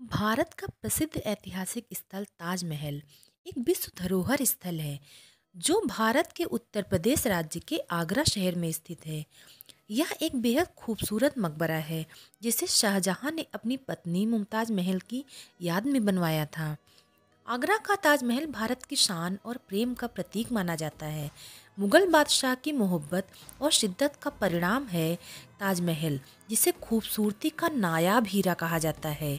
भारत का प्रसिद्ध ऐतिहासिक स्थल ताजमहल एक विश्व धरोहर स्थल है जो भारत के उत्तर प्रदेश राज्य के आगरा शहर में स्थित है। यह एक बेहद खूबसूरत मकबरा है जिसे शाहजहां ने अपनी पत्नी मुमताज महल की याद में बनवाया था। आगरा का ताजमहल भारत की शान और प्रेम का प्रतीक माना जाता है। मुगल बादशाह की मोहब्बत और शिद्दत का परिणाम है ताजमहल, जिसे खूबसूरती का नायाब हीरा कहा जाता है।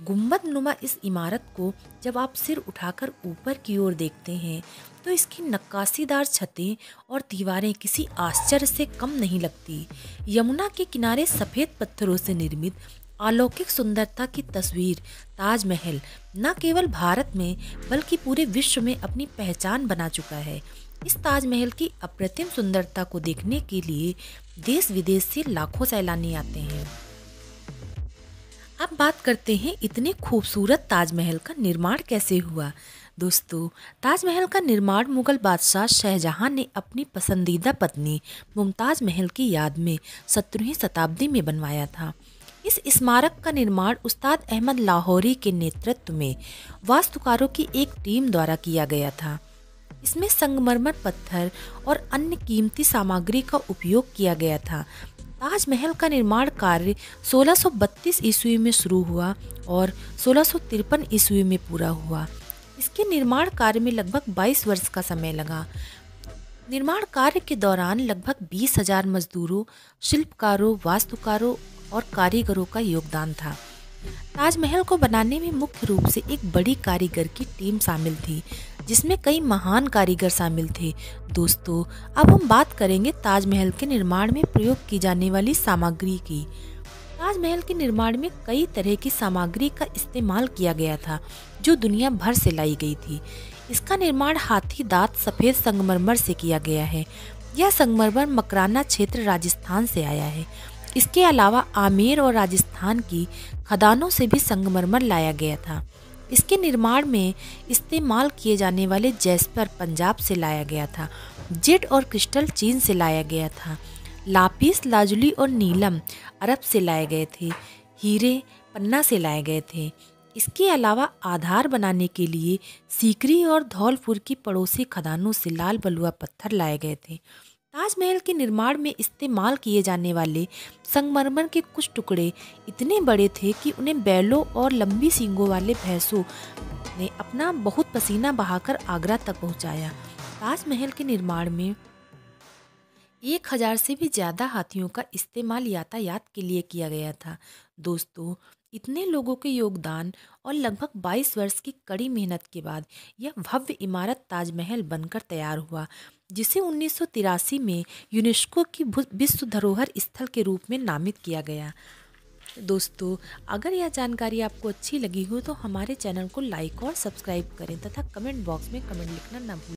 गुम्बद नुमा इस इमारत को जब आप सिर उठाकर ऊपर की ओर देखते हैं तो इसकी नक्काशीदार छतें और दीवारें किसी आश्चर्य से कम नहीं लगती। यमुना के किनारे सफ़ेद पत्थरों से निर्मित अलौकिक सुंदरता की तस्वीर ताजमहल न केवल भारत में बल्कि पूरे विश्व में अपनी पहचान बना चुका है। इस ताजमहल की अप्रतिम सुंदरता को देखने के लिए देश विदेश से लाखों सैलानी आते हैं। अब बात करते हैं इतने खूबसूरत ताजमहल का निर्माण कैसे हुआ। दोस्तों, ताजमहल का निर्माण मुगल बादशाह शाहजहां ने अपनी पसंदीदा पत्नी मुमताज महल की याद में 17वीं शताब्दी में बनवाया था। इस स्मारक का निर्माण उस्ताद अहमद लाहौरी के नेतृत्व में वास्तुकारों की एक टीम द्वारा किया गया था। इसमें संगमरमर पत्थर और अन्य कीमती सामग्री का उपयोग किया गया था। ताजमहल का निर्माण कार्य 1632 ईस्वी में शुरू हुआ और 1653 ईस्वी में पूरा हुआ। इसके निर्माण कार्य में लगभग 22 वर्ष का समय लगा। निर्माण कार्य के दौरान लगभग 20,000 मजदूरों, शिल्पकारों, वास्तुकारों और कारीगरों का योगदान था। ताजमहल को बनाने में मुख्य रूप से एक बड़ी कारीगर की टीम शामिल थी, जिसमें कई महान कारीगर शामिल थे। दोस्तों, अब हम बात करेंगे ताजमहल के निर्माण में प्रयोग की जाने वाली सामग्री की। ताजमहल के निर्माण में कई तरह की सामग्री का इस्तेमाल किया गया था, जो दुनिया भर से लाई गई थी। इसका निर्माण हाथी दांत सफ़ेद संगमरमर से किया गया है। यह संगमरमर मकराना क्षेत्र राजस्थान से आया है। इसके अलावा आमेर और राजस्थान की खदानों से भी संगमरमर लाया गया था। इसके निर्माण में इस्तेमाल किए जाने वाले जैस्पर पंजाब से लाया गया था। जेड और क्रिस्टल चीन से लाया गया था। लापिस लाजुली और नीलम अरब से लाए गए थे। हीरे पन्ना से लाए गए थे। इसके अलावा आधार बनाने के लिए सीकरी और धौलपुर की पड़ोसी खदानों से लाल बलुआ पत्थर लाए गए थे। ताजमहल के निर्माण में इस्तेमाल किए जाने वाले संगमरमर के कुछ टुकड़े इतने बड़े थे कि उन्हें बैलों और लंबी सींगों वाले भैंसों ने अपना बहुत पसीना बहाकर आगरा तक पहुंचाया। ताजमहल के निर्माण में 1000 से भी ज़्यादा हाथियों का इस्तेमाल यातायात के लिए किया गया था। दोस्तों, इतने लोगों के योगदान और लगभग 22 वर्ष की कड़ी मेहनत के बाद यह भव्य इमारत ताजमहल बनकर तैयार हुआ, जिसे 1983 में यूनेस्को की विश्व धरोहर स्थल के रूप में नामित किया गया। दोस्तों, अगर यह जानकारी आपको अच्छी लगी हो तो हमारे चैनल को लाइक और सब्सक्राइब करें तथा कमेंट बॉक्स में कमेंट लिखना ना भूलें।